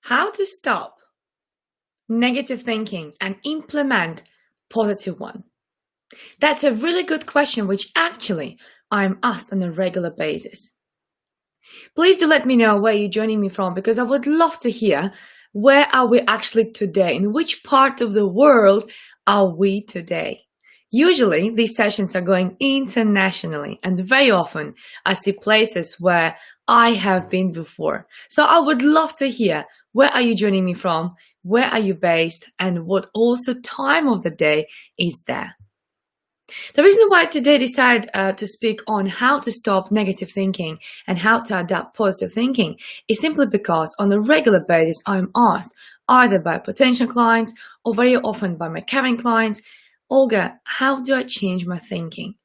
How to stop negative thinking and implement positive one? That's a really good question, which actually I'm asked on a regular basis. Please do let me know where you're joining me from, because I would love to hear where are we actually today, in which part of the world are we today. Usually these sessions are going internationally, and very often I see places where I have been before. So I would love to hear where are you joining me from, where are you based, and what also time of the day is there. The reason why today I decided to speak on how to stop negative thinking and how to adapt positive thinking is simply because on a regular basis I'm asked either by potential clients or very often by my current clients, Olga, how do I change my thinking?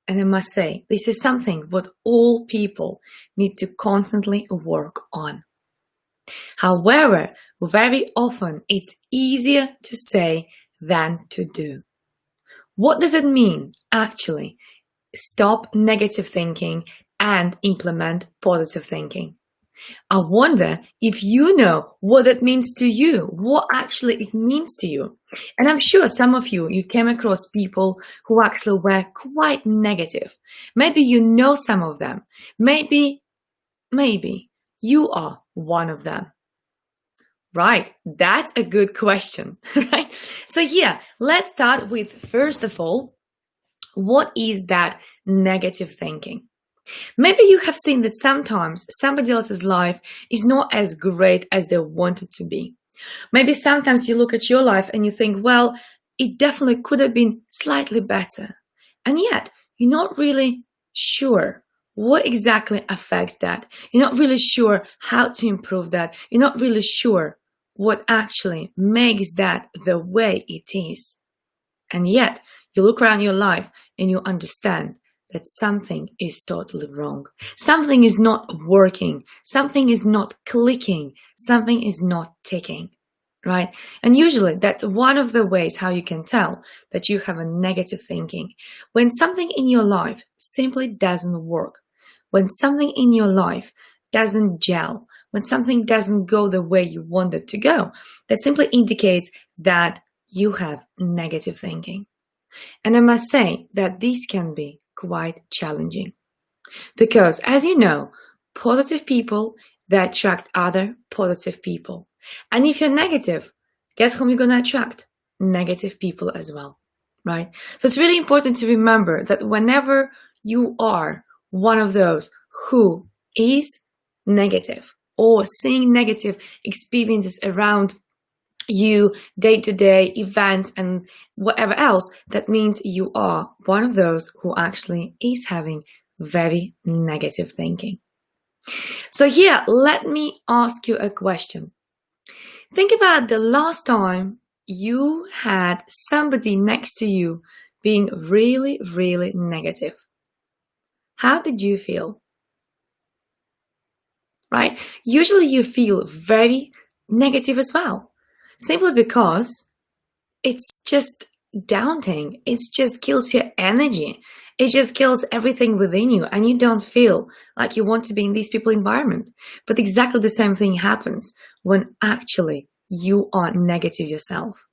And I must say, this is something what all people need to constantly work on. However, very often it's easier to say than to do. What does it mean, actually, stop negative thinking and implement positive thinking? I wonder if you know what that means to you, what actually it means to you. And I'm sure some of you came across people who actually were quite negative. Maybe you know some of them. Maybe you are one of them. Right, that's a good question, right? So yeah, let's start with, first of all, what is that negative thinking? Maybe you have seen that sometimes somebody else's life is not as great as they want it to be. Maybe sometimes you look at your life and you think, well, it definitely could have been slightly better. And yet, you're not really sure what exactly affects that. You're not really sure how to improve that. You're not really sure what actually makes that the way it is. And yet, you look around your life and you understand that something is totally wrong. Something is not working. Something is not clicking. Something is not ticking, right? And usually that's one of the ways how you can tell that you have a negative thinking. When something in your life simply doesn't work, when something in your life doesn't gel, when something doesn't go the way you want it to go, that simply indicates that you have negative thinking. And I must say that this can be quite challenging because, as you know, positive people, they attract other positive people. And if you're negative, guess whom you're going to attract? Negative people as well, right? So it's really important to remember that whenever you are one of those who is negative or seeing negative experiences around you, day-to-day events and whatever else, that means you are one of those who actually is having very negative thinking. So here, let me ask you a question. Think about the last time you had somebody next to you being really, really negative. How did you feel? Right? Usually you feel very negative as well, simply because it's just daunting. It just kills your energy. It just kills everything within you, and you don't feel like you want to be in these people environment. But exactly the same thing happens when actually you are negative yourself.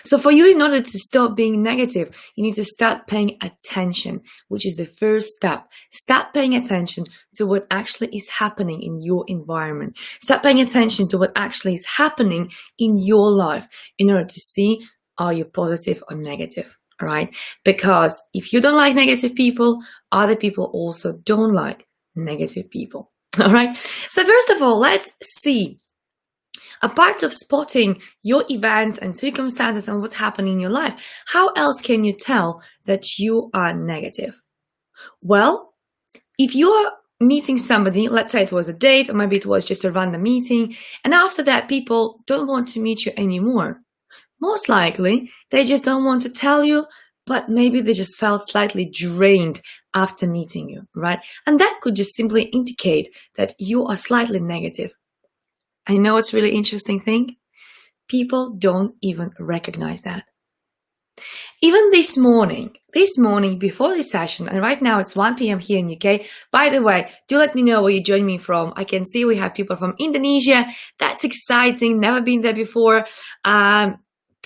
So for you, in order to stop being negative, you need to start paying attention, which is the first step. Start paying attention to what actually is happening in your environment. Start paying attention to what actually is happening in your life in order to see, are you positive or negative, all right? Because if you don't like negative people, other people also don't like negative people, all right? So first of all, let's see. Apart of spotting your events and circumstances and what's happening in your life, how else can you tell that you are negative? Well, if you're meeting somebody, let's say it was a date or maybe it was just a random meeting, and after that people don't want to meet you anymore, most likely they just don't want to tell you, but maybe they just felt slightly drained after meeting you, right? And that could just simply indicate that you are slightly negative. I know it's really interesting thing. People don't even recognize that. Even this morning before this session, and right now it's 1 p.m. here in UK. By the way, do let me know where you join me from. I can see we have people from Indonesia. That's exciting. Never been there before.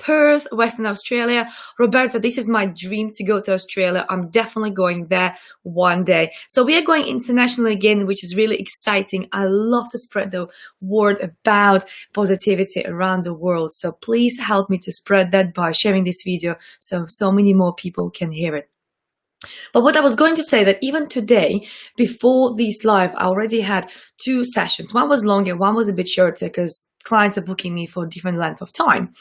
Perth, Western Australia. Roberta, this is my dream to go to Australia. I'm definitely going there one day. So we are going internationally again, which is really exciting. I love to spread the word about positivity around the world. So please help me to spread that by sharing this video so many more people can hear it. But what I was going to say, that even today, before this live, I already had 2 sessions. One was longer, one was a bit shorter because clients are booking me for different lengths of time.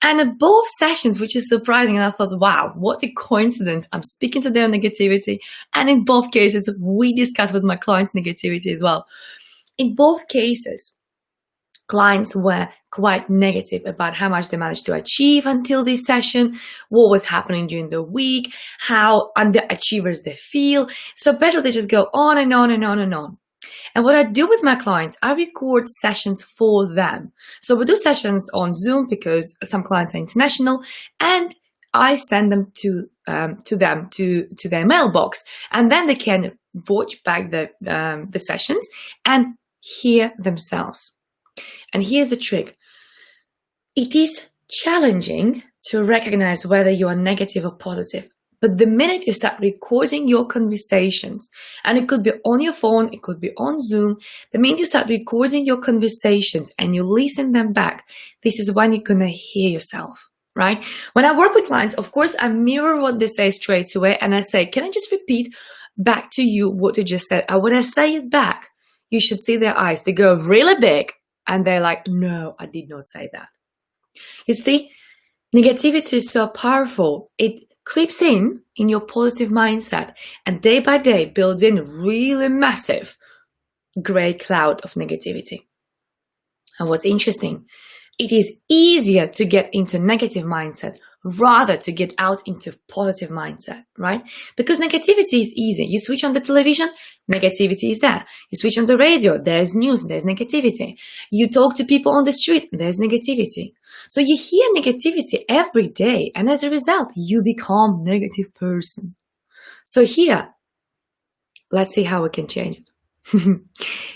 And at both sessions, which is surprising, and I thought, wow, what a coincidence. I'm speaking to their negativity. And in both cases, we discussed with my clients negativity as well. In both cases, clients were quite negative about how much they managed to achieve until this session, what was happening during the week, how underachievers they feel. So basically they just go on and on and on and on. And what I do with my clients, I record sessions for them. So we do sessions on Zoom because some clients are international, and I send them to their mailbox, and then they can watch back the sessions and hear themselves. And here's the trick. It is challenging to recognize whether you are negative or positive. But the minute you start recording your conversations, and it could be on your phone, it could be on Zoom, the minute you start recording your conversations and you listen them back, this is when you're going to hear yourself, right? When I work with clients, of course, I mirror what they say straight away, and I say, can I just repeat back to you what you just said? And when I say it back, you should see their eyes. They go really big, and they're like, no, I did not say that. You see, negativity is so powerful. It creeps in your positive mindset, and day by day builds in really massive gray cloud of negativity. And what's interesting, it is easier to get into negative mindset rather to get out into positive mindset, right? Because negativity is easy. You switch on the television, negativity is there. You switch on the radio, there's news, there's negativity. You talk to people on the street, there's negativity. So you hear negativity every day, and as a result, you become a negative person. So here, let's see how we can change it.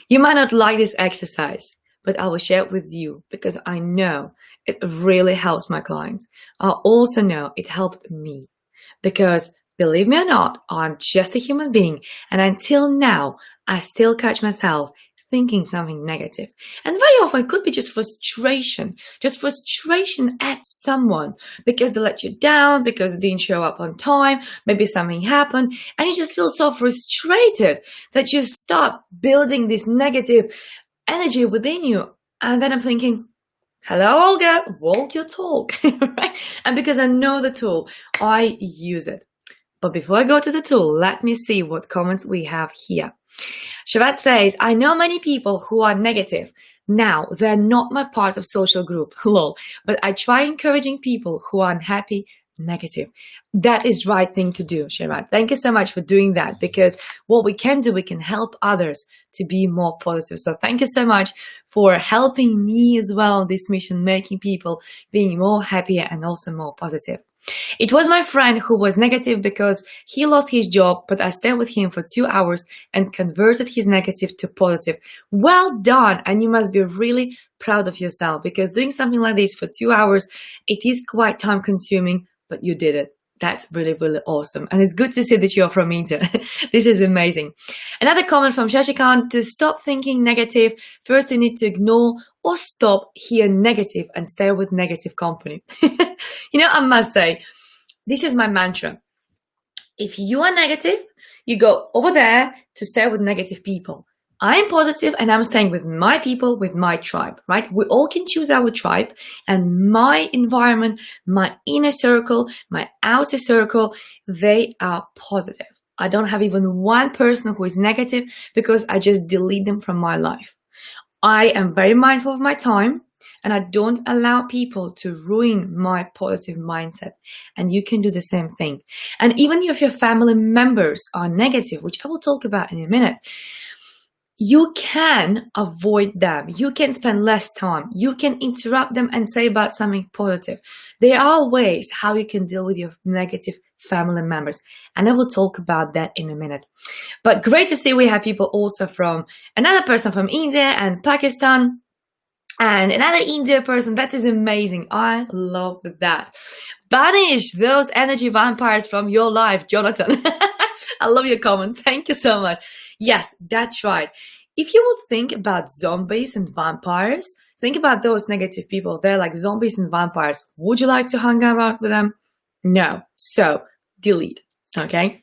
You might not like this exercise, but I will share it with you because I know it really helps my clients. I also know it helped me because, believe me or not, I'm just a human being, and until now, I still catch myself thinking something negative. And very often it could be just frustration at someone because they let you down, because they didn't show up on time, maybe something happened, and you just feel so frustrated that you start building this negative energy within you. And then I'm thinking, hello, Olga, walk your talk, right? And because I know the tool, I use it. But before I go to the tool, let me see what comments we have here. Shavat says, I know many people who are negative. Now, they're not my part of social group, lol, but I try encouraging people who are unhappy, negative. That is right thing to do, Shavat. Thank you so much for doing that, because what we can do, we can help others to be more positive. So thank you so much for helping me as well on this mission, making people being more happier and also more positive. It was my friend who was negative because he lost his job, but I stayed with him for 2 hours and converted his negative to positive. Well done! And you must be really proud of yourself, because doing something like this for 2 hours, it is quite time consuming, but you did it. That's really, really awesome. And it's good to see that you're from India. This is amazing. Another comment from Shashikant: to stop thinking negative, first you need to ignore or stop hear negative and stay with negative company. You know, I must say, this is my mantra. If you are negative, you go over there to stay with negative people. I am positive and I'm staying with my people, with my tribe, right? We all can choose our tribe, and my environment, my inner circle, my outer circle, they are positive. I don't have even one person who is negative because I just delete them from my life. I am very mindful of my time, and I don't allow people to ruin my positive mindset. And you can do the same thing. And even if your family members are negative, which I will talk about in a minute, you can avoid them. You can spend less time. You can interrupt them and say about something positive. There are ways how you can deal with your negative family members. And I will talk about that in a minute. But great to see we have people also from another person from India and Pakistan and another India person. That is amazing. I love that. Banish those energy vampires from your life, Jonathan. I love your comment. Thank you so much. Yes, that's right. If you would think about zombies and vampires, think about those negative people. They're like zombies and vampires. Would you like to hang out with them? No. So, delete. Okay?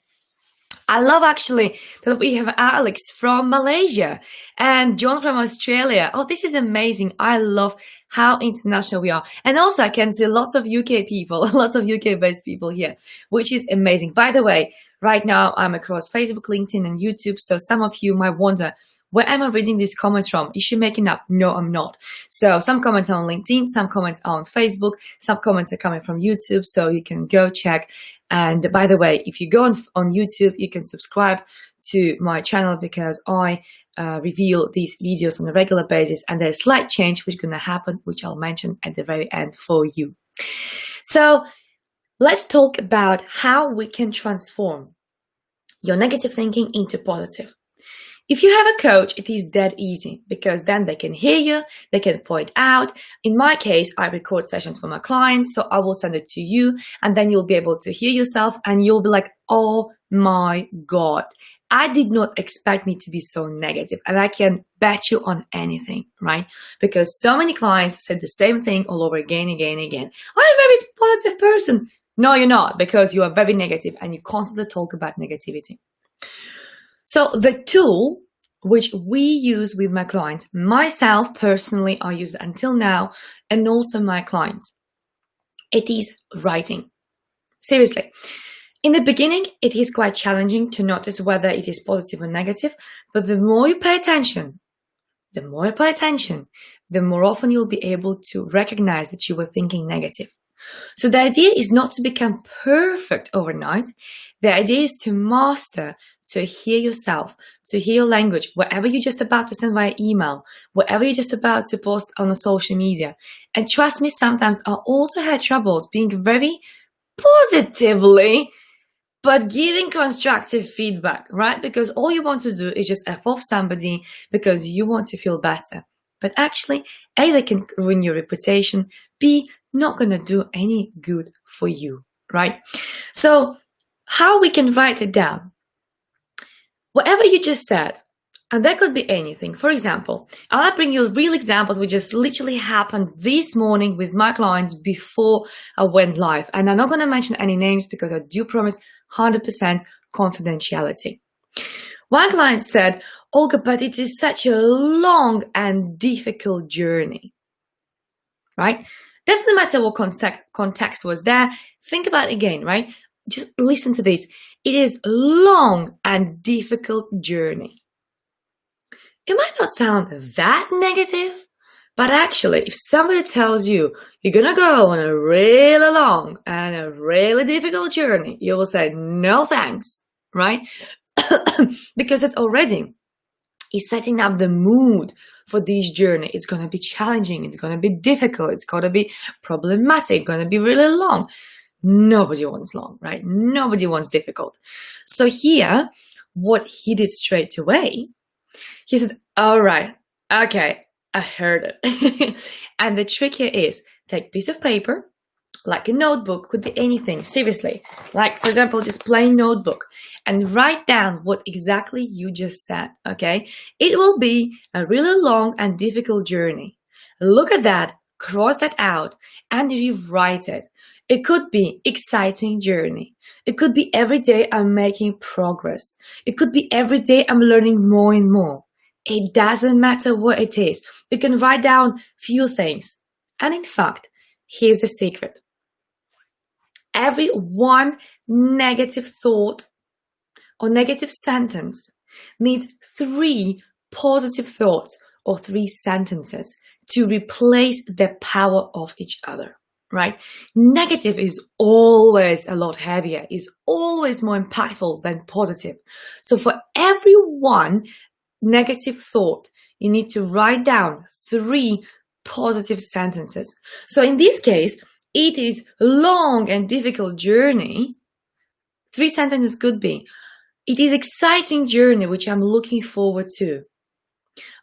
I love actually that we have Alex from Malaysia and John from Australia. Oh, this is amazing. I love how international we are. And also I can see lots of UK people, lots of UK-based people here, which is amazing. By the way, right now I'm across Facebook, LinkedIn, and YouTube. So some of you might wonder, where am I reading these comments from? Is she making up? No, I'm not. So some comments are on LinkedIn, some comments are on Facebook, some comments are coming from YouTube. So you can go check. And by the way, if you go on YouTube, you can subscribe to my channel because I reveal these videos on a regular basis, and there's a slight change which is going to happen, which I'll mention at the very end for you. So let's talk about how we can transform your negative thinking into positive. If you have a coach, it is dead easy because then they can hear you, they can point out. In my case, I record sessions for my clients, so I will send it to you and then you'll be able to hear yourself and you'll be like, oh my God, I did not expect me to be so negative, and I can bet you on anything, right? Because so many clients said the same thing all over again. I'm a very positive person. No, you're not, because you are very negative and you constantly talk about negativity. So the tool which we use with my clients, myself personally, I used it until now, and also my clients, it is writing. Seriously. In the beginning, it is quite challenging to notice whether it is positive or negative, but the more you pay attention, the more often you'll be able to recognize that you were thinking negative. So the idea is not to become perfect overnight. The idea is to master, to hear yourself, to hear your language, whatever you're just about to send via email, whatever you're just about to post on a social media. And trust me, sometimes I also had troubles being very positively, but giving constructive feedback, right? Because all you want to do is just F off somebody because you want to feel better. But actually, A, they can ruin your reputation, B, not going to do any good for you, right? So how we can write it down? Whatever you just said, and that could be anything. For example, I'll bring you real examples which just literally happened this morning with my clients before I went live. And I'm not going to mention any names because I do promise 100% confidentiality. One client said, Olga, but it is such a long and difficult journey, right? Doesn't matter what context was there. Think about it again, right? Just listen to this. It is a long and difficult journey. It might not sound that negative, but actually, if somebody tells you you're going to go on a really long and a really difficult journey, you will say, no thanks, right? Because it's already setting up the mood for this journey. It's going to be challenging. It's going to be difficult. It's going to be problematic. It's going to be really long. Nobody wants long, right? Nobody wants difficult. So here, what he did straight away, he said, all right, okay, I heard it. And the trick here is take a piece of paper, like a notebook, could be anything, seriously. Like, for example, just plain notebook, and write down what exactly you just said, okay? It will be a really long and difficult journey. Look at that, cross that out, and rewrite it. It could be exciting journey. It could be every day I'm making progress. It could be every day I'm learning more and more. It doesn't matter what it is. You can write down few things. And in fact, here's the secret. Every one negative thought or negative sentence needs 3 positive thoughts or 3 sentences to replace the power of each other. Right? Negative is always a lot heavier, is always more impactful than positive. So for every one negative thought, you need to write down 3 positive sentences. So in this case, it is a long and difficult journey. 3 sentences could be, it is exciting journey which I'm looking forward to.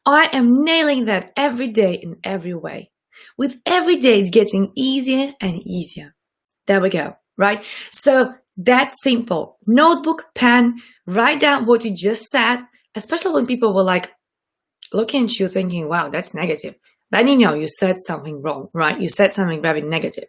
I am nailing that every day in every way. With every day, it's getting easier and easier. There we go, right? So that's simple. Notebook, pen, write down what you just said, especially when people were like looking at you thinking, wow, that's negative. Then you know you said something wrong, right? You said something very negative.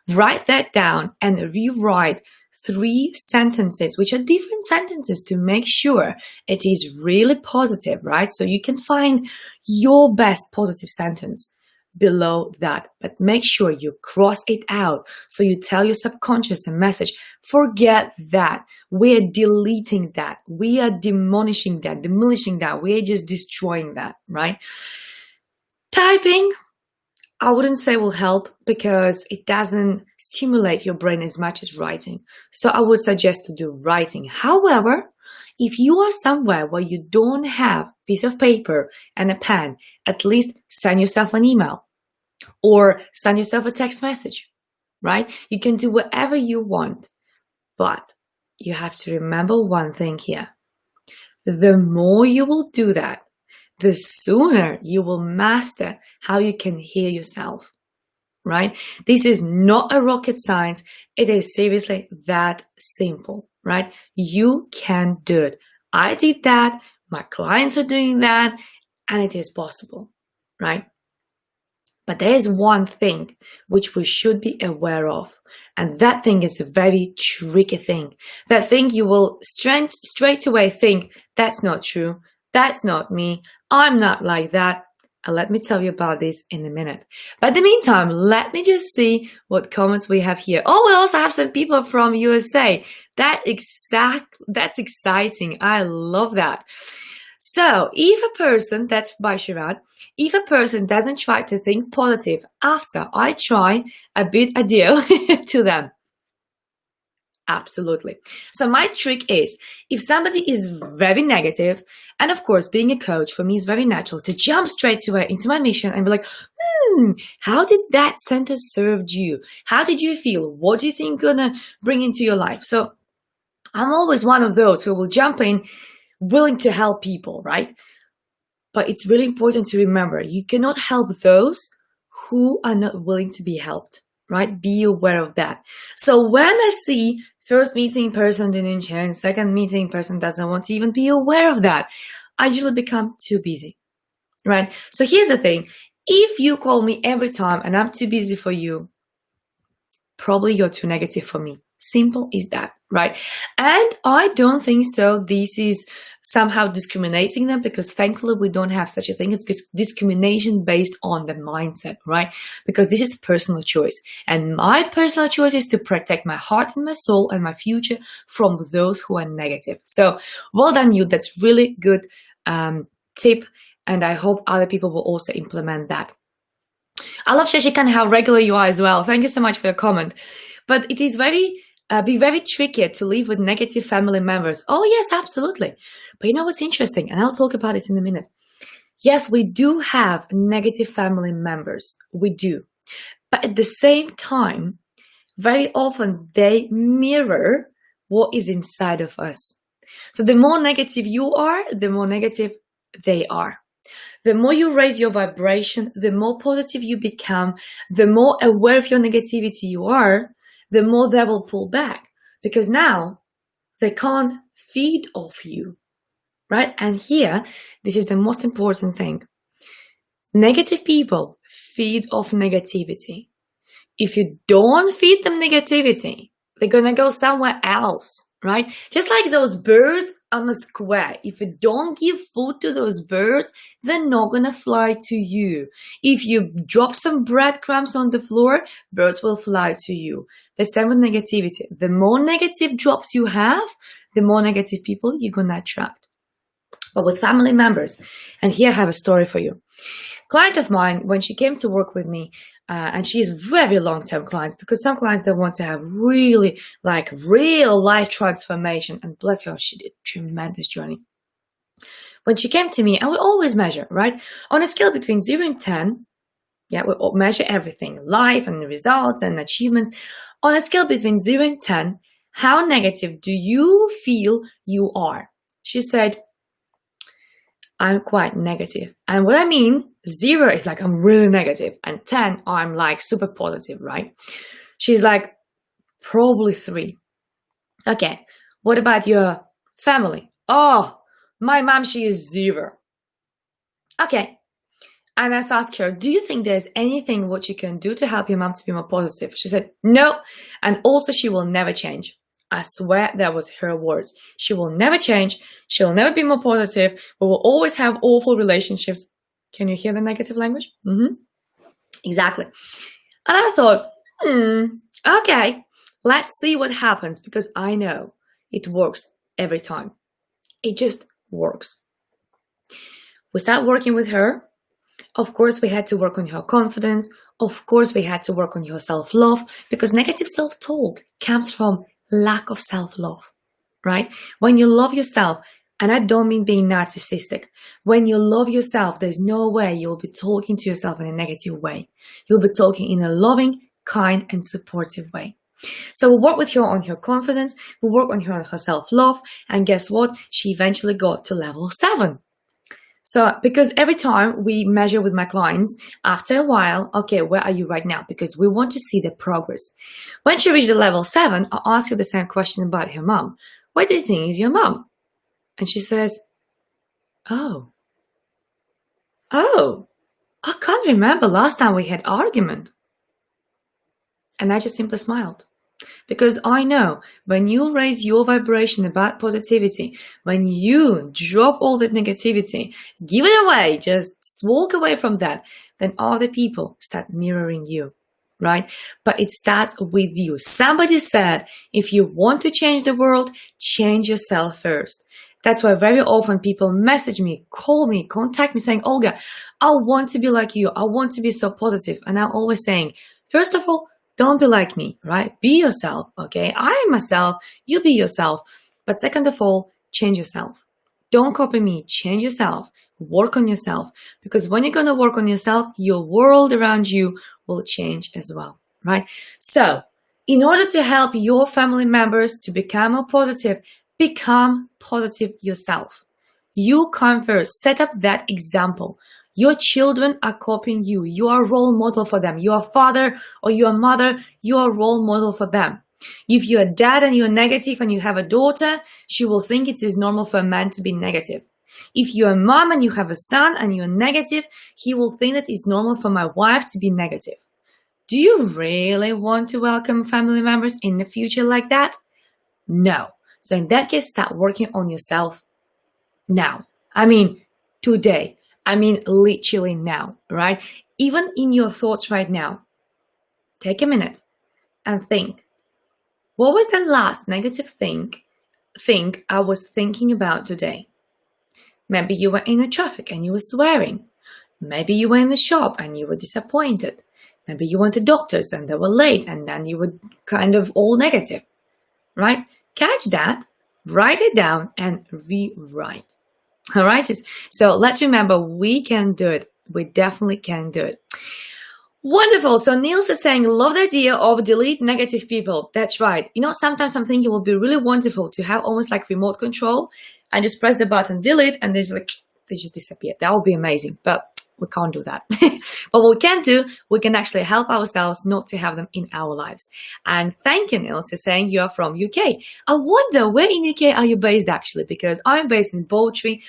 Write that down and rewrite 3 sentences, which are different sentences, to make sure it is really positive, right? So you can find your best positive sentence below that, but make sure you cross it out. So you tell your subconscious a message, forget that. We are deleting that. We are demolishing that, we are just destroying that, right? Typing, I wouldn't say will help because it doesn't stimulate your brain as much as writing. So I would suggest to do writing. However, if you are somewhere where you don't have a piece of paper and a pen, at least send yourself an email or send yourself a text message, right? You can do whatever you want, but you have to remember one thing here. The more you will do that, the sooner you will master how you can hear yourself, right? This is not a rocket science. It is seriously that simple, right? You can do it. I did that. My clients are doing that, and it is possible, right? But there is one thing which we should be aware of, and that thing is a very tricky thing. That thing you will straight away think, that's not true. That's not me. I'm not like that. And let me tell you about this in a minute. But in the meantime, let me just see what comments we have here. Oh, we also have some people from USA. That's exciting. I love that. So if a person, that's by Shirad, if a person doesn't try to think positive after I try a bit a deal to them. Absolutely. So my trick is, if somebody is very negative, and of course, being a coach for me is very natural to jump straight away into my mission and be like, how did that sentence serve you? How did you feel? What do you think you're gonna bring into your life? So I'm always one of those who will jump in, willing to help people, right? But it's really important to remember, you cannot help those who are not willing to be helped, right? Be aware of that. So when I see first meeting person didn't change, second meeting person doesn't want to even be aware of that, I usually become too busy, right? So here's the thing. If you call me every time and I'm too busy for you, probably you're too negative for me. Simple is that, right? And I don't think so this is somehow discriminating them, because thankfully we don't have such a thing as discrimination based on the mindset, right? Because this is personal choice. And my personal choice is to protect my heart and my soul and my future from those who are negative. So well done you. That's really good tip. And I hope other people will also implement that. I love Shashikan, how regular you are as well. Thank you so much for your comment. But it is very tricky to live with negative family members. Oh, yes, absolutely. But you know what's interesting? And I'll talk about this in a minute. Yes, we do have negative family members. We do. But at the same time, very often they mirror what is inside of us. So the more negative you are, the more negative they are. The more you raise your vibration, the more positive you become, the more aware of your negativity you are, the more they will pull back, because now they can't feed off you, right? And here, this is the most important thing. Negative people feed off negativity. If you don't feed them negativity, they're going to go somewhere else, right? Just like those birds on a square. If you don't give food to those birds, they're not going to fly to you. If you drop some breadcrumbs on the floor, birds will fly to you. The same with negativity. The more negative drops you have, the more negative people you're going to attract. But with family members, and here I have a story for you. Client of mine, when she came to work with me, and she's very long-term clients, because some clients, they want to have really like real life transformation, and bless her, she did a tremendous journey. When she came to me, and we always measure, right? On a scale between 0 and 10, yeah, we measure everything, life and results and achievements. On a scale between 0 and 10, how negative do you feel you are? She said, I'm quite negative. And what I mean, 0 is like I'm really negative, and 10, I'm like super positive, right? She's like, probably 3. Okay, what about your family? Oh, my mom, she is 0. Okay. And I asked her, do you think there's anything what you can do to help your mom to be more positive? She said, no. And also she will never change. I swear that was her words. She will never change. She'll never be more positive. We will always have awful relationships. Can you hear the negative language? Exactly. And I thought, okay, let's see what happens, because I know it works every time. It just works. We start working with her. Of course, we had to work on her confidence. Of course, we had to work on your self-love, because negative self-talk comes from lack of self-love, right? When you love yourself, and I don't mean being narcissistic, when you love yourself, there's no way you'll be talking to yourself in a negative way. You'll be talking in a loving, kind, and supportive way. So we work with her on her confidence, we work on her on her self-love, and guess what? She eventually got to level 7. So, because every time we measure with my clients, after a while, okay, where are you right now? Because we want to see the progress. When she reached the level 7, I asked her the same question about her mom. What do you think is your mom? And she says, oh, I can't remember last time we had argument. And I just simply smiled. Because I know when you raise your vibration about positivity, when you drop all that negativity, give it away, just walk away from that, then other people start mirroring you, right? But it starts with you. Somebody said, if you want to change the world, change yourself first. That's why very often people message me, call me, contact me saying, Olga, I want to be like you. I want to be so positive. And I'm always saying, first of all, don't be like me, right? Be yourself, okay? I am myself, you be yourself. But second of all, change yourself. Don't copy me, change yourself. Work on yourself. Because when you're going to work on yourself, your world around you will change as well, right? So, in order to help your family members to become more positive, become positive yourself. You come first, set up that example. Your children are copying you. You are a role model for them. You are a father or you are a mother. You are a role model for them. If you're a dad and you're negative and you have a daughter, she will think it is normal for a man to be negative. If you're a mom and you have a son and you're negative, he will think that it's normal for my wife to be negative. Do you really want to welcome family members in the future like that? No. So in that case, start working on yourself now. I mean, today. I mean, literally now, right? Even in your thoughts right now, take a minute and think, what was the last negative thing I was thinking about today? Maybe you were in the traffic and you were swearing. Maybe you were in the shop and you were disappointed. Maybe you went to doctors and they were late and then you were kind of all negative, right? Catch that, write it down and rewrite. All right, so let's remember we can do it. We definitely can do it. Wonderful. So Niels is saying, love the idea of delete negative people. That's right. You know, sometimes I'm thinking it would be really wonderful to have almost like remote control and just press the button delete and they just disappear. That would be amazing, but we can't do that. But what we can do, we can actually help ourselves not to have them in our lives. And thank you, Niels, for saying you are from UK. I wonder, where in UK are you based actually? Because I'm based in Bowtree,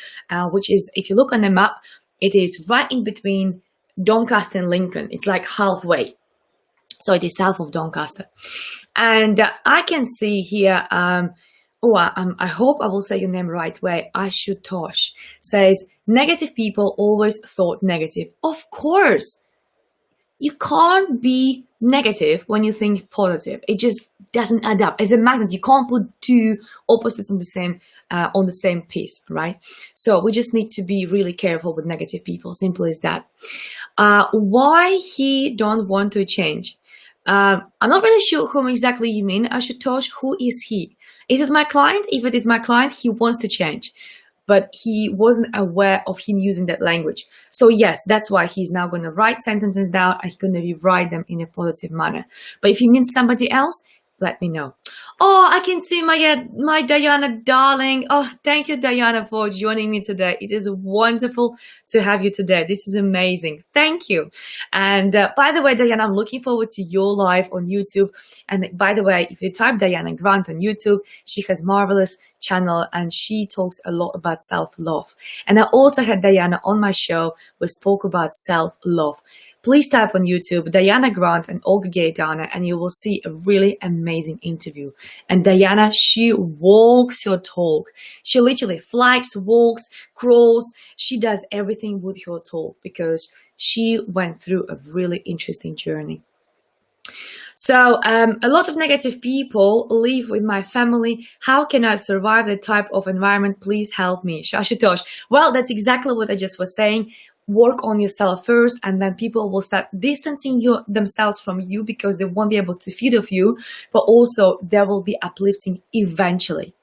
which is, if you look on the map, it is right in between Doncaster and Lincoln. It's like halfway. So it is south of Doncaster. And I can see here, I hope I will say your name right way. Ashutosh says, negative people always thought negative. Of course. You can't be negative when you think positive. It just doesn't add up. As a magnet, you can't put two opposites on the same piece, right? So we just need to be really careful with negative people. Simple as that. Why he don't want to change? I'm not really sure whom exactly you mean, Ashutosh. Who is he? Is it my client? If it is my client, he wants to change. but he wasn't aware of him using that language. So yes, that's why he's now going to write sentences down and he's going to rewrite them in a positive manner. But if he means somebody else, let me know. Oh, I can see my Diana darling. Oh, thank you, Diana, for joining me today. It is wonderful to have you today. This is amazing. Thank you. And by the way, Diana, I'm looking forward to your live on YouTube. And by the way, if you type Diana Grant on YouTube, she has marvelous channel and she talks a lot about self-love. And I also had Diana on my show. We spoke about self-love. Please type on YouTube Diana Grant and Olga Gaetano and you will see a really amazing interview. And Diana, she walks your talk. She literally flies, walks, crawls. She does everything with her talk because she went through a really interesting journey. So a lot of negative people live with my family. How can I survive that type of environment? Please help me. Shashutosh. Well, that's exactly what I just was saying. Work on yourself first, and then people will start distancing themselves from you because they won't be able to feed off you, but also they will be uplifting eventually.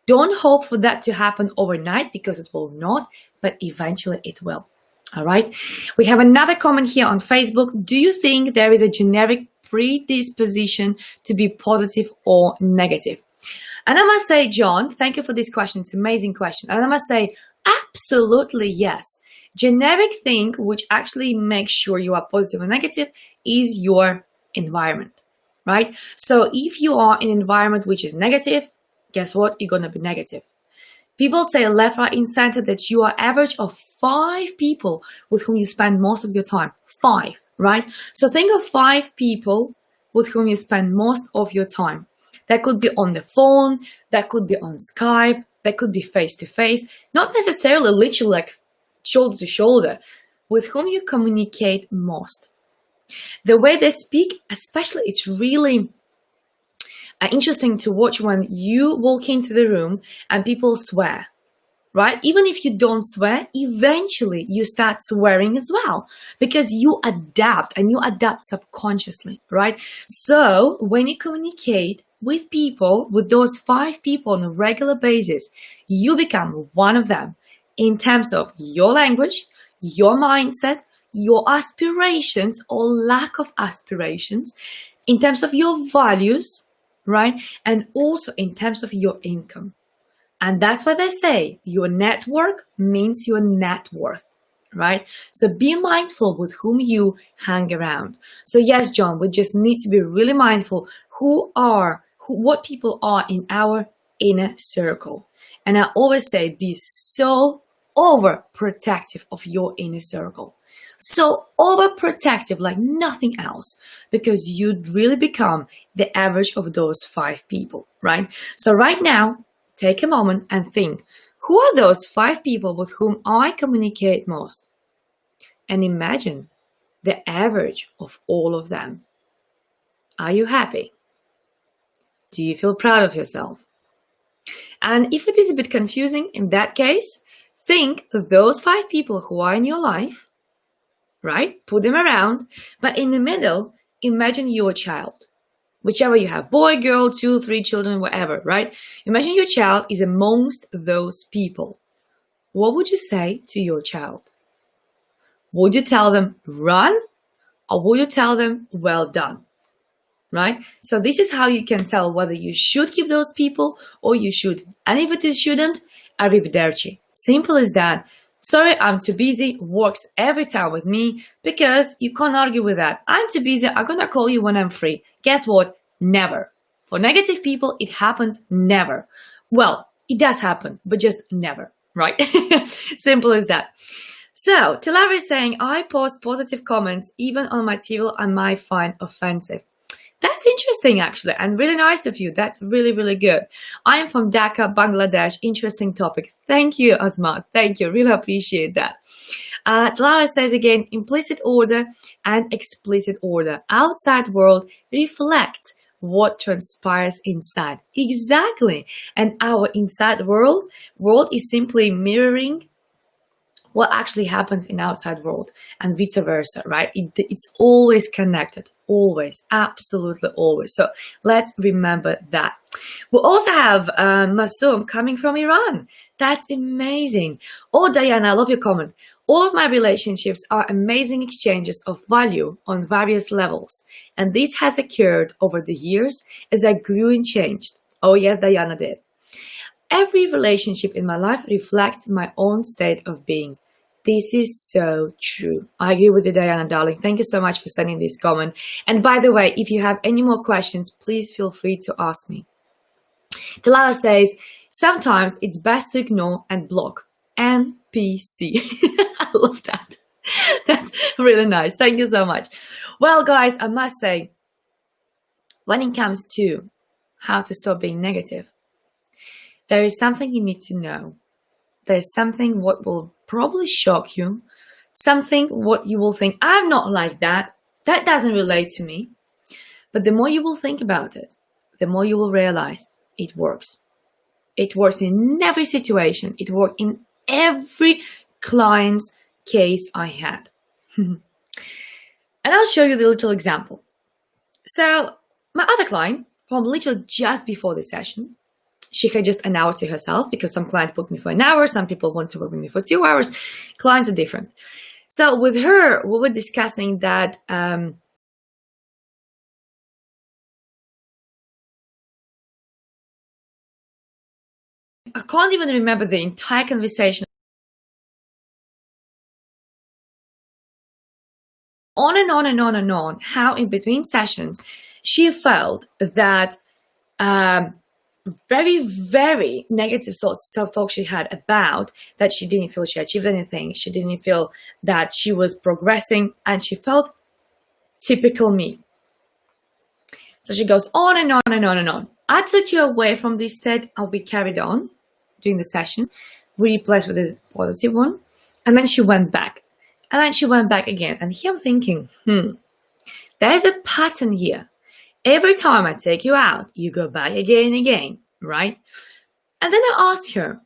Don't hope for that to happen overnight because it will not, but eventually it will. All right. We have another comment here on Facebook. Do you think there is a generic predisposition to be positive or negative? And I must say, John, thank you for this question. It's an amazing question. And I must say, absolutely yes. Generic thing which actually makes sure you are positive or negative is your environment, right? So if you are in an environment which is negative, guess what? You're going to be negative. People say left, right, and center that you are average of 5 people with whom you spend most of your time. 5, right? So think of 5 people with whom you spend most of your time. That could be on the phone, that could be on Skype, that could be face to face, not necessarily literally like shoulder to shoulder, with whom you communicate most. The way they speak, especially, it's really interesting to watch when you walk into the room and people swear, right? Even if you don't swear, eventually you start swearing as well because you adapt and you adapt subconsciously, right? So when you communicate with people, with those 5 people on a regular basis, you become one of them. In terms of your language, your mindset, your aspirations or lack of aspirations, in terms of your values, right? And also in terms of your income. And that's what they say. Your network means your net worth, right? So be mindful with whom you hang around. So yes, John, we just need to be really mindful what people are in our inner circle. And I always say, be so overprotective of your inner circle. So overprotective like nothing else, because you'd really become the average of those 5 people, right? So right now, take a moment and think, who are those 5 people with whom I communicate most? And imagine the average of all of them. Are you happy? Do you feel proud of yourself? And if it is a bit confusing in that case, think those 5 people who are in your life, right? Put them around, but in the middle, imagine your child. Whichever you have, boy, girl, 2, 3 children, whatever, right? Imagine your child is amongst those people. What would you say to your child? Would you tell them run, or would you tell them well done? Right? So this is how you can tell whether you should keep those people or you should. And if it is shouldn't, arrivederci. Simple as that. Sorry, I'm too busy. Works every time with me because you can't argue with that. I'm too busy. I'm going to call you when I'm free. Guess what? Never. For negative people, it happens never. Well, it does happen, but just never, right? Simple as that. So, Tilara is saying, I post positive comments even on material I might find offensive. That's interesting, actually, and really nice of you. That's really, really good. I am from Dhaka, Bangladesh. Interesting topic. Thank you, Asma. Thank you. Really appreciate that. Lara says again, implicit order and explicit order. Outside world reflects what transpires inside. Exactly. And our inside world is simply mirroring what actually happens in outside world, and vice versa, right? It's always connected, always, absolutely always. So let's remember that. We also have Masoom coming from Iran. That's amazing. Oh, Diana, I love your comment. All of my relationships are amazing exchanges of value on various levels, and this has occurred over the years as I grew and changed. Oh yes, Diana did. Every relationship in my life reflects my own state of being. This is so true. I agree with you, Diana, darling. Thank you so much for sending this comment. And by the way, if you have any more questions, please feel free to ask me. Talala says, sometimes it's best to ignore and block. NPC. I love that. That's really nice. Thank you so much. Well, guys, I must say, when it comes to how to stop being negative, there is something you need to know. There's something what will probably shock you, something what you will think, I'm not like that. That doesn't relate to me. But the more you will think about it, the more you will realize it works. It works in every situation. It worked in every client's case I had. And I'll show you the little example. So my other client, from literally just before the session, she had just an hour to herself because some clients book me for an hour, some people want to work with me for 2 hours. Clients are different. So with her, we were discussing that I can't even remember the entire conversation. On and on and on and on, how in between sessions, she felt that very, very negative self-talk she had about that she didn't feel she achieved anything. She didn't feel that she was progressing, and she felt typical me. So she goes on and on and on and on. I took you away from this state and we carried on during the session. We replaced with a positive one. And then she went back. And then she went back again. And here I'm thinking, there's a pattern here. Every time I take you out, you go back again and again, right? And then I asked her,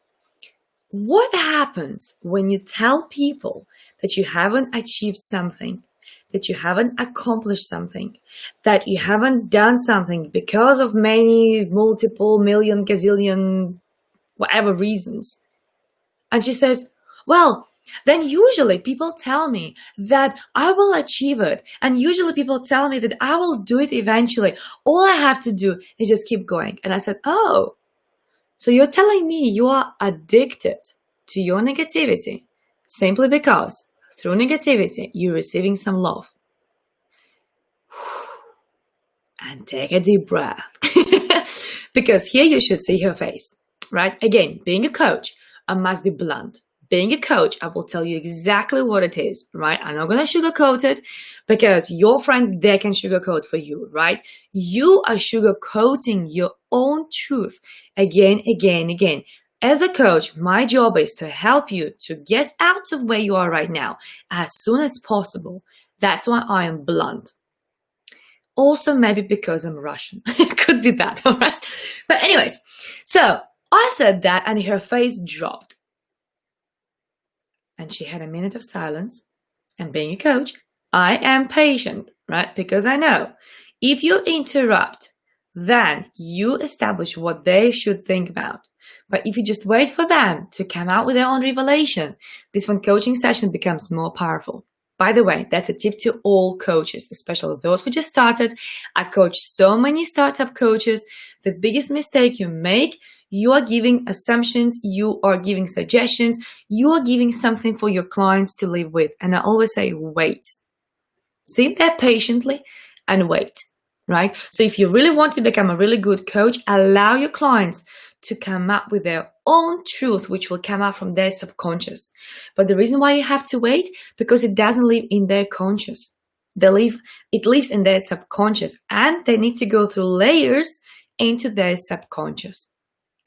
what happens when you tell people that you haven't achieved something, that you haven't accomplished something, that you haven't done something because of many, multiple, million, gazillion, whatever reasons? And she says, well, then usually people tell me that I will achieve it. And usually people tell me that I will do it eventually. All I have to do is just keep going. And I said, oh, so you're telling me you are addicted to your negativity simply because through negativity, you're receiving some love. And take a deep breath. Because here you should see her face, right? Again, being a coach, I must be blunt. Being a coach, I will tell you exactly what it is, right? I'm not going to sugarcoat it because your friends, they can sugarcoat for you, right? You are sugarcoating your own truth again. As a coach, my job is to help you to get out of where you are right now as soon as possible. That's why I am blunt. Also, maybe because I'm Russian. It could be that, all right? But anyways, so I said that and her face dropped. And she had a minute of silence. And being a coach, I am patient, right? Because I know if you interrupt, then you establish what they should think about. But if you just wait for them to come out with their own revelation, this one coaching session becomes more powerful. By the way, that's a tip to all coaches, especially those who just started. I coach so many startup coaches. The biggest mistake you make, you are giving assumptions, you are giving suggestions, you are giving something for your clients to live with. And I always say, wait. Sit there patiently and wait, right? So if you really want to become a really good coach, allow your clients to come up with their own truth, which will come out from their subconscious. But the reason why you have to wait, because it doesn't live in their conscious. It lives in their subconscious, and they need to go through layers into their subconscious,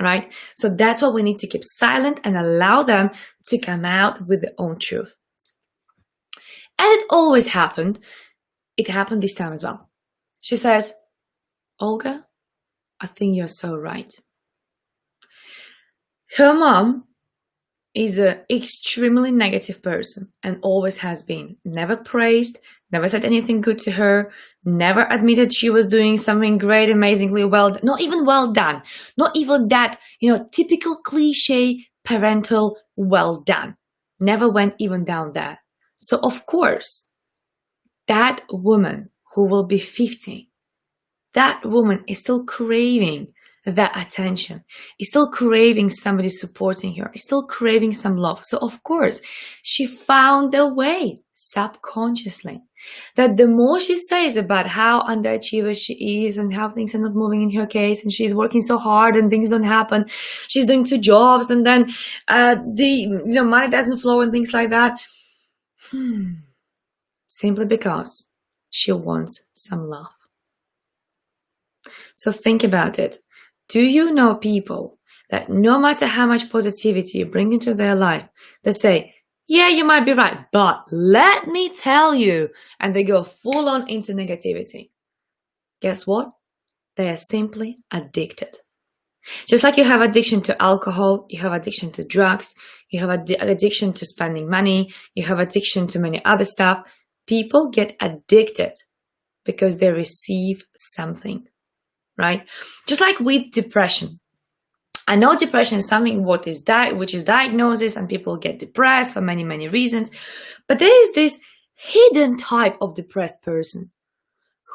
right? So that's why we need to keep silent and allow them to come out with their own truth. As it always happened, it happened this time as well. She says, Olga, I think you're so right. Her mom is an extremely negative person and always has been. Never praised, never said anything good to her, never admitted she was doing something great, amazingly well, not even well done, not even that, typical cliche parental well done. Never went even down there. So of course, that woman who will be 50, that woman is still craving that attention, is still craving somebody supporting her, is still craving some love. So of course, she found a way subconsciously that the more she says about how underachiever she is and how things are not moving in her case and she's working so hard and things don't happen, she's doing 2 jobs and then the money doesn't flow and things like that, simply because she wants some love. So think about it. Do you know people that no matter how much positivity you bring into their life, they say, yeah, you might be right, but let me tell you, and they go full on into negativity? Guess what? They are simply addicted. Just like you have addiction to alcohol, you have addiction to drugs, you have addiction to spending money, you have addiction to many other stuff. People get addicted because they receive something. Right? Just like with depression. I know depression is something which is diagnosis and people get depressed for many, many reasons. But there is this hidden type of depressed person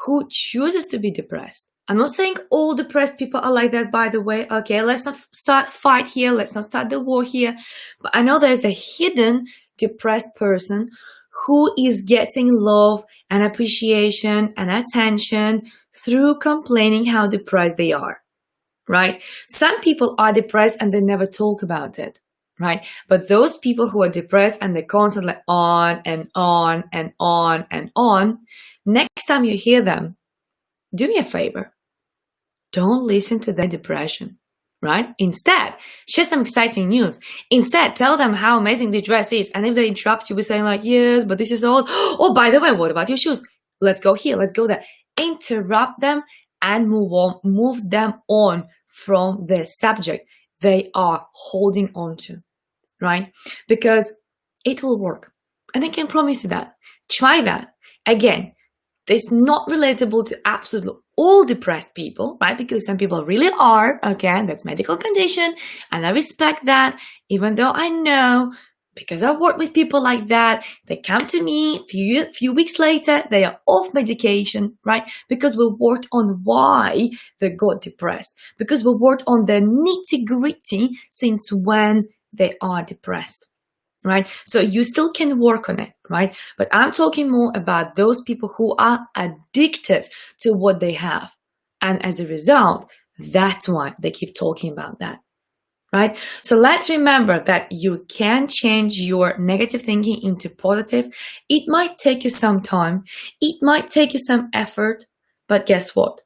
who chooses to be depressed. I'm not saying all depressed people are like that, by the way. Okay, let's not start fight here. Let's not start the war here. But I know there's a hidden depressed person who is getting love and appreciation and attention through complaining how depressed they are, right? Some people are depressed and they never talk about it, right? But those people who are depressed and they're constantly on and on and on and on, next time you hear them, do me a favor. Don't listen to their depression, right? Instead, share some exciting news. Instead, tell them how amazing the dress is. And if they interrupt you with saying like, yes, but this is all. Oh, by the way, what about your shoes? Let's go here. Let's go there. Interrupt them and move them on from the subject they are holding on to, right? Because it will work. And I can promise you that. Try that. Again, it's not relatable to absolutely all depressed people, right? Because some people really are, okay? That's medical condition. And I respect that, even though I know, because I work with people like that, they come to me few weeks later, they are off medication, right? Because we worked on why they got depressed. Because we worked on the nitty-gritty since when they are depressed, right? So you still can work on it, right? But I'm talking more about those people who are addicted to what they have. And as a result, that's why they keep talking about that. Right? So let's remember that you can change your negative thinking into positive. It might take you some time. It might take you some effort. But guess what?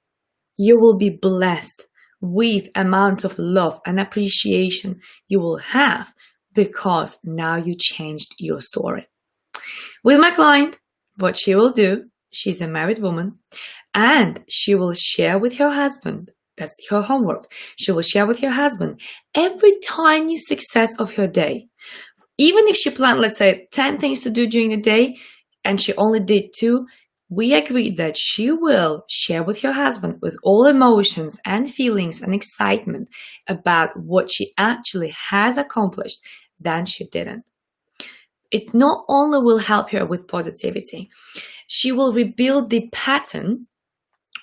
You will be blessed with amount of love and appreciation you will have because now you changed your story. With my client, what she will do, she's a married woman, and she will share with her husband. That's her homework. She will share with her husband every tiny success of her day. Even if she planned, let's say, 10 things to do during the day, and she only did 2, we agreed that she will share with her husband with all emotions and feelings and excitement about what she actually has accomplished than she didn't. It not only will help her with positivity, she will rebuild the pattern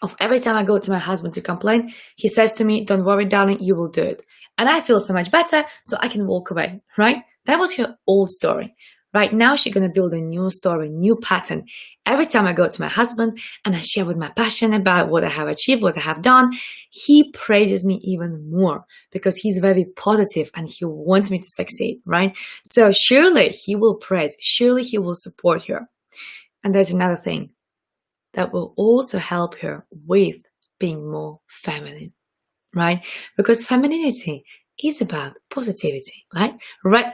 of every time I go to my husband to complain, he says to me, don't worry, darling, you will do it. And I feel so much better, so I can walk away, right? That was her old story. Right now, she's going to build a new story, new pattern. Every time I go to my husband and I share with my passion about what I have achieved, what I have done, he praises me even more because he's very positive and he wants me to succeed, right? So surely he will praise, surely he will support her. And there's another thing that will also help her with being more feminine, right? Because femininity is about positivity, right?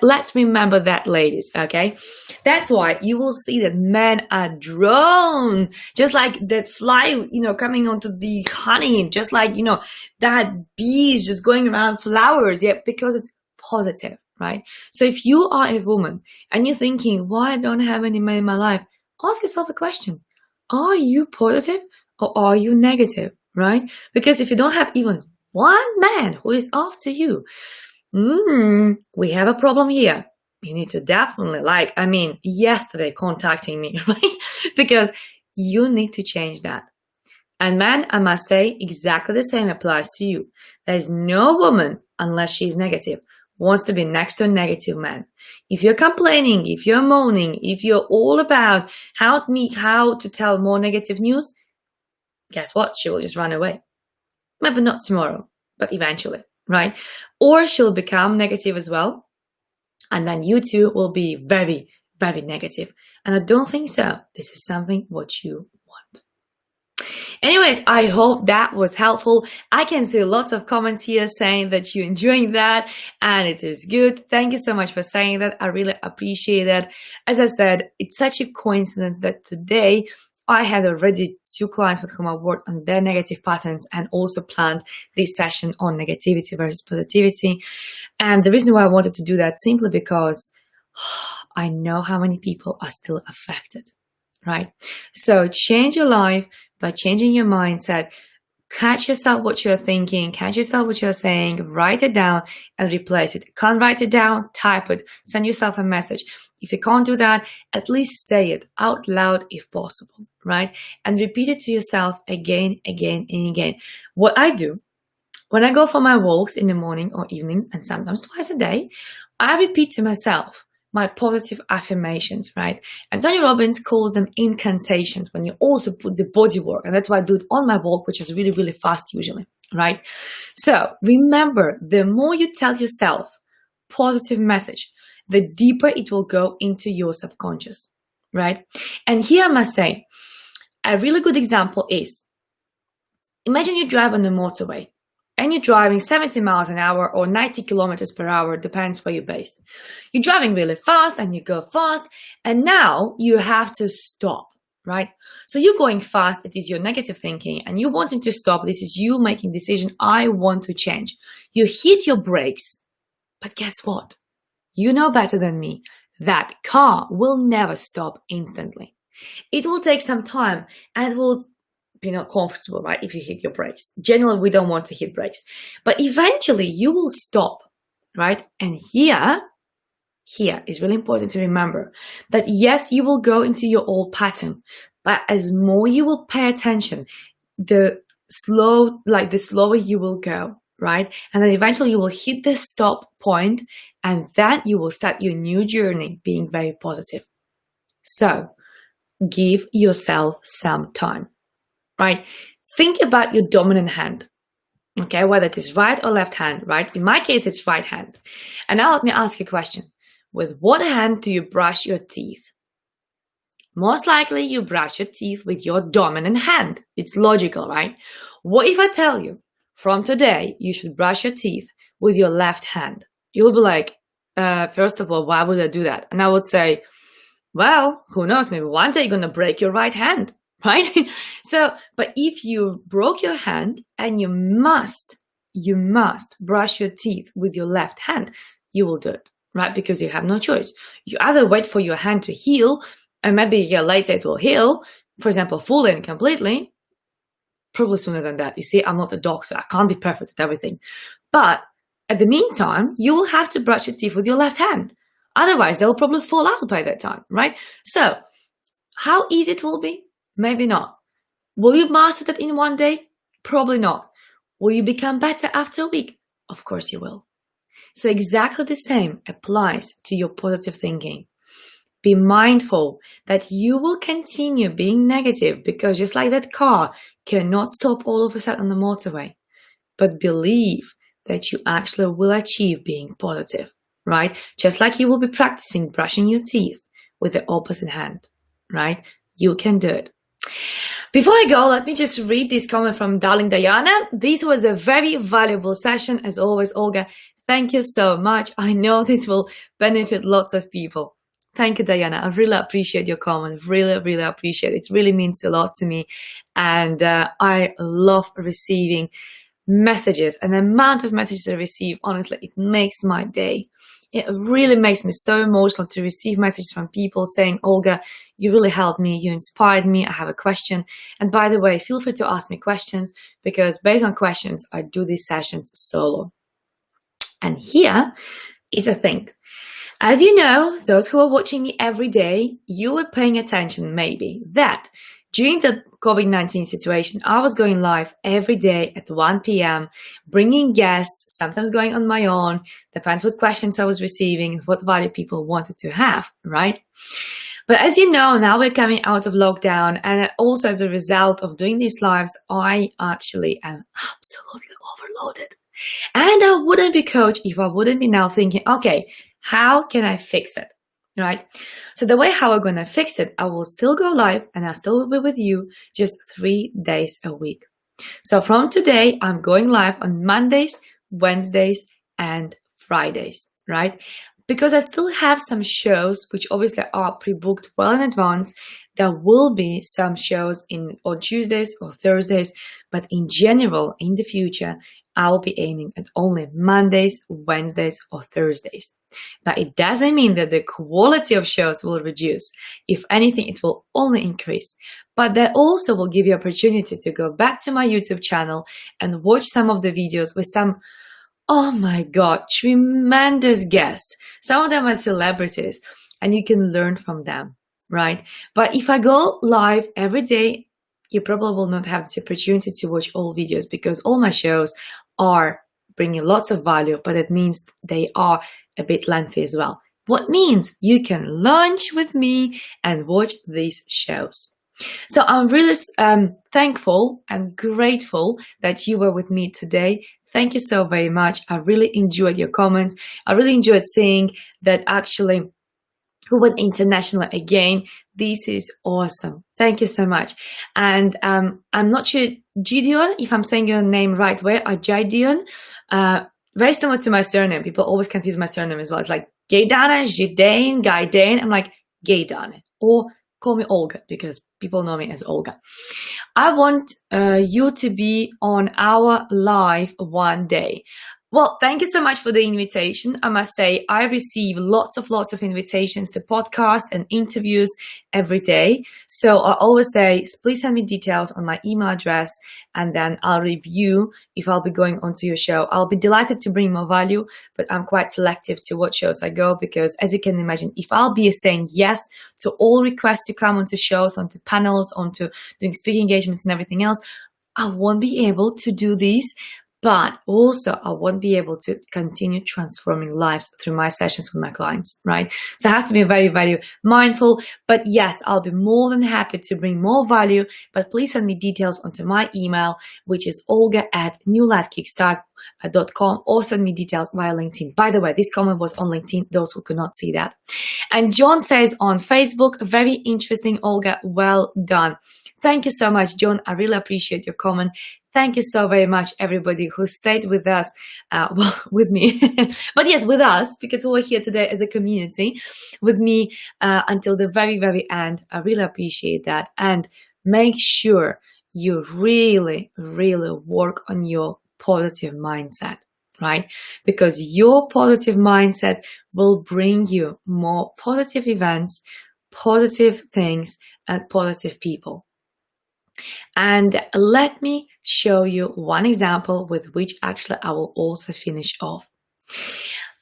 Let's remember that, ladies, okay? That's why you will see that men are drawn, just like that fly, coming onto the honey, just like, that bees just going around flowers, yeah, because it's positive, right? So if you are a woman and you're thinking, why I don't have any men in my life, ask yourself a question. Are you positive or are you negative, right? Because if you don't have even one man who is after you, we have a problem here. You need to definitely, yesterday contacting me, right? Because you need to change that. And man, I must say, exactly the same applies to you. There's no woman, unless she's negative, wants to be next to a negative man. If you're complaining, if you're moaning, if you're all about how to tell more negative news, guess what? She will just run away. Maybe not tomorrow, but eventually, right? Or she'll become negative as well. And then you two will be very, very negative. And I don't think so. This is something what you want. Anyways, I hope that was helpful. I can see lots of comments here saying that you're enjoying that and it is good. Thank you so much for saying that. I really appreciate it. As I said, it's such a coincidence that today I had already 2 clients with whom I worked on their negative patterns and also planned this session on negativity versus positivity. And the reason why I wanted to do that simply because I know how many people are still affected, right? So change your life by changing your mindset. Catch yourself what you're thinking, catch yourself what you're saying, write it down and replace it. Can't write it down, type it, send yourself a message. If you can't do that, at least say it out loud if possible, right? And repeat it to yourself again, again, and again. What I do when I go for my walks in the morning or evening, and sometimes twice a day, I repeat to myself my positive affirmations, right? And Tony Robbins calls them incantations when you also put the body work. And that's why I do it on my walk, which is really, really fast usually, right? So remember, the more you tell yourself positive message, the deeper it will go into your subconscious, right? And here I must say, a really good example is, imagine you drive on the motorway and you're driving 70 miles an hour or 90 kilometers per hour, depends where you're based. You're driving really fast and you go fast, and now you have to stop, right? So you're going fast, it is your negative thinking, and you wanting to stop, this is you making decision, I want to change. You hit your brakes, but guess what? You know better than me, that car will never stop instantly. It will take some time and it will be not comfortable, right? If you hit your brakes. Generally, we don't want to hit brakes. But eventually you will stop, right? And here is really important to remember that yes, you will go into your old pattern, but as more you will pay attention, the slower you will go, right? And then eventually you will hit the stop point, and then you will start your new journey being very positive. So give yourself some time, right? Think about your dominant hand, okay? Whether it is right or left hand, right? In my case, it's right hand. And now let me ask you a question. With what hand do you brush your teeth? Most likely you brush your teeth with your dominant hand. It's logical, right? What if I tell you from today you should brush your teeth with your left hand? You'll be like, first of all, why would I do that? And I would say, well, who knows? Maybe one day you're going to break your right hand, right? But if you broke your hand and you must brush your teeth with your left hand, you will do it, right? Because you have no choice. You either wait for your hand to heal, and maybe a year later it will heal, for example, fully and completely, probably sooner than that. You see, I'm not a doctor. I can't be perfect at everything. But at the meantime, you will have to brush your teeth with your left hand. Otherwise, they'll probably fall out by that time, right? So how easy it will be? Maybe not. Will you master that in one day? Probably not. Will you become better after a week? Of course you will. So exactly the same applies to your positive thinking. Be mindful that you will continue being negative because just like that car cannot stop all of a sudden on the motorway. But believe that you actually will achieve being positive, right? Just like you will be practicing brushing your teeth with the opposite hand, right? You can do it. Before I go, let me just read this comment from darling Diana. This was a very valuable session. As always, Olga, thank you so much. I know this will benefit lots of people. Thank you, Diana. I really appreciate your comment. Really, really appreciate it. It really means a lot to me. And I love receiving messages. And the amount of messages I receive, honestly, it makes my day. It really makes me so emotional to receive messages from people saying, Olga, you really helped me, you inspired me, I have a question. And by the way, feel free to ask me questions, because based on questions, I do these sessions solo. And here is a thing. As you know, those who are watching me every day, you were paying attention maybe that during the COVID-19 situation, I was going live every day at 1 p.m., bringing guests, sometimes going on my own, depends what questions I was receiving, what value people wanted to have, right? But as you know, now we're coming out of lockdown, and also as a result of doing these lives, I actually am absolutely overloaded. And I wouldn't be coach if I wouldn't be now thinking, okay, how can I fix it? Right? So the way how I'm going to fix it, I will still go live and I still will be with you just 3 days a week. So from today, I'm going live on Mondays, Wednesdays, and Fridays, right? Because I still have some shows which obviously are pre-booked well in advance. There will be some shows on Tuesdays or Thursdays, but in general, in the future, I'll be aiming at only Mondays, Wednesdays, or Thursdays. But it doesn't mean that the quality of shows will reduce. If anything, it will only increase. But that also will give you opportunity to go back to my YouTube channel and watch some of the videos with some, oh my God, tremendous guests. Some of them are celebrities, and you can learn from them, right? But if I go live every day, you probably will not have this opportunity to watch all videos, because all my shows are bringing lots of value, but it means they are a bit lengthy as well. What means you can lunch with me and watch these shows. So I'm really thankful and grateful that you were with me today. Thank you so very much. I really enjoyed your comments. I really enjoyed seeing that actually who went international again. This is awesome. Thank you so much. And I'm not sure, Gideon, if I'm saying your name right way, or Gideon, very similar to my surname. People always confuse my surname as well. It's like Gaydana, Jidane, Gaydane. I'm like Gaydana, or call me Olga, because people know me as Olga. I want you to be on our live one day. Well, thank you so much for the invitation. I must say, I receive lots of invitations to podcasts and interviews every day. So I always say, please send me details on my email address, and then I'll review if I'll be going onto your show. I'll be delighted to bring more value, but I'm quite selective to what shows I go, because as you can imagine, if I'll be saying yes to all requests to come onto shows, onto panels, onto doing speaking engagements and everything else, I won't be able to do these. But also, I won't be able to continue transforming lives through my sessions with my clients, right? So I have to be very, very mindful. But yes, I'll be more than happy to bring more value. But please send me details onto my email, which is olga@newlifekickstart.com, or send me details via LinkedIn. By the way, this comment was on LinkedIn, those who could not see that. And John says on Facebook, very interesting, Olga, well done. Thank you so much, John. I really appreciate your comment. Thank you so very much, everybody who stayed with us, well, with me, but yes, with us, because we were here today as a community, with me until the very, very end. I really appreciate that. And make sure you really, really work on your positive mindset, right? Because your positive mindset will bring you more positive events, positive things, and positive people. And let me show you one example with which actually I will also finish off.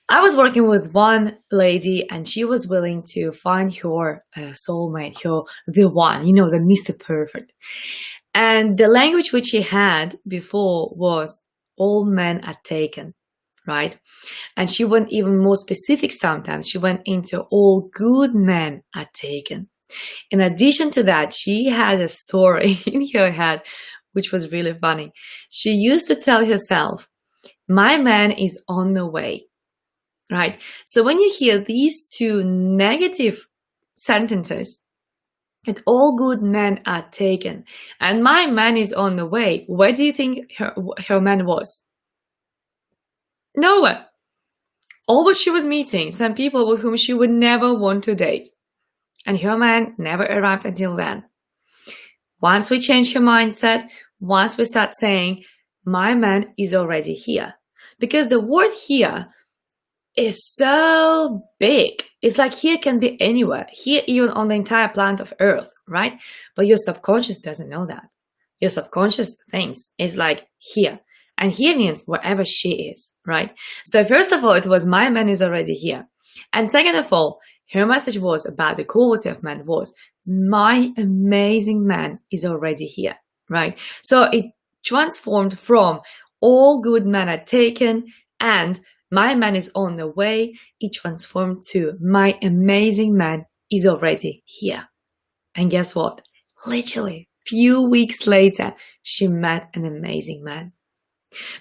I was working with one lady, and she was willing to find her soulmate, the one, the Mr. Perfect. And the language which she had before was all men are taken, right? And she went even more specific sometimes. She went into all good men are taken. In addition to that, she had a story in her head, which was really funny. She used to tell herself, my man is on the way, right? So when you hear these two negative sentences, that all good men are taken, and my man is on the way, where do you think her man was? Nowhere. All what she was meeting, some people with whom she would never want to date. And her man never arrived until then. Once we change her mindset, once we start saying, my man is already here. Because the word here is so big. It's like here can be anywhere, here even on the entire planet of Earth, right? But your subconscious doesn't know that. Your subconscious thinks it's like here. And here means wherever she is, right? So first of all, it was my man is already here. And second of all, her message was about the quality of man was my amazing man is already here, right? So it transformed from all good men are taken and my man is on the way. It transformed to my amazing man is already here. And guess what? Literally, few weeks later, she met an amazing man.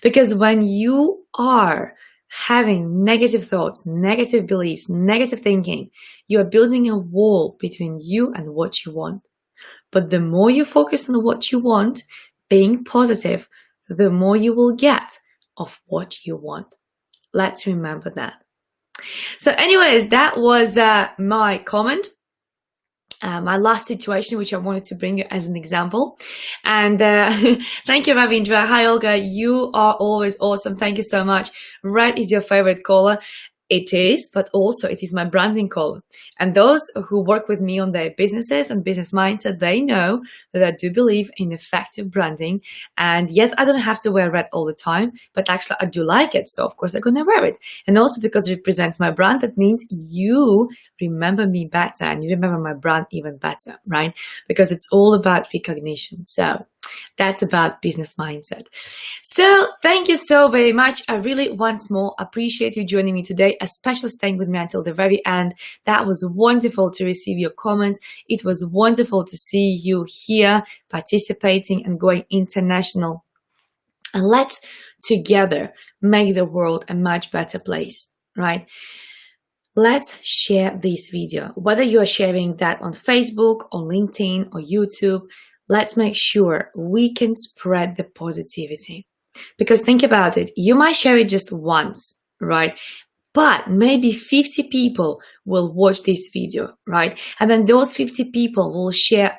Because when you are having negative thoughts, negative beliefs, negative thinking, you are building a wall between you and what you want. But the more you focus on what you want, being positive, the more you will get of what you want. Let's remember that. So anyways, that was my comment. My last situation, which I wanted to bring you as an example. And thank you, Ravindra. Hi, Olga. You are always awesome. Thank you so much. Red is your favorite color. It is, but also it is my branding color. And those who work with me on their businesses and business mindset, they know that I do believe in effective branding. And yes, I don't have to wear red all the time, but actually I do like it. So of course I'm going to wear it. And also because it represents my brand, that means you remember me better and you remember my brand even better, right? Because it's all about recognition. So that's about business mindset. So thank you so very much. I really once more appreciate you joining me today, especially staying with me until the very end. That was wonderful to receive your comments. It was wonderful to see you here participating and going international. And let's together make the world a much better place, right? Let's share this video. Whether you are sharing that on Facebook, on LinkedIn, or YouTube, let's make sure we can spread the positivity. Because think about it, you might share it just once, right? But maybe 50 people will watch this video, right? And then those 50 people will share,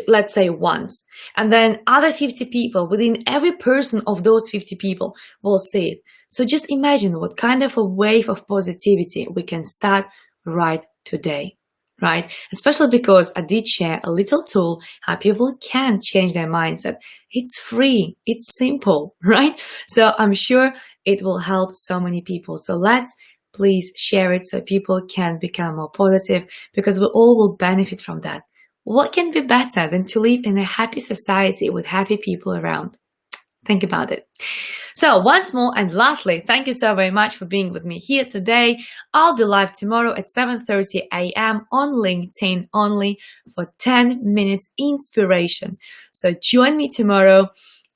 let's say once. And then other 50 people within every person of those 50 people will see it. So just imagine what kind of a wave of positivity we can start right today. Right? Especially because I did share a little tool how people can change their mindset. It's free. It's simple, right? So I'm sure it will help so many people. So let's please share it so people can become more positive because we all will benefit from that. What can be better than to live in a happy society with happy people around? Think about it. So once more and lastly, thank you so very much for being with me here today. I'll be live tomorrow at 7:30 a.m. on LinkedIn only for 10 minutes inspiration. So join me tomorrow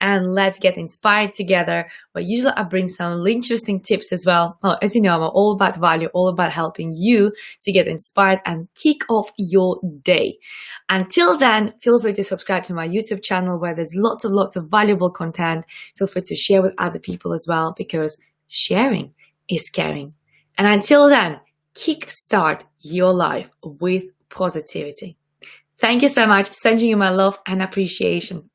and let's get inspired together. But usually I bring some interesting tips as well. Well, as you know, I'm all about value, all about helping you to get inspired and kick off your day. Until then, feel free to subscribe to my YouTube channel where there's lots of valuable content. Feel free to share with other people as well because sharing is caring. And until then, kickstart your life with positivity. Thank you so much. Sending you my love and appreciation.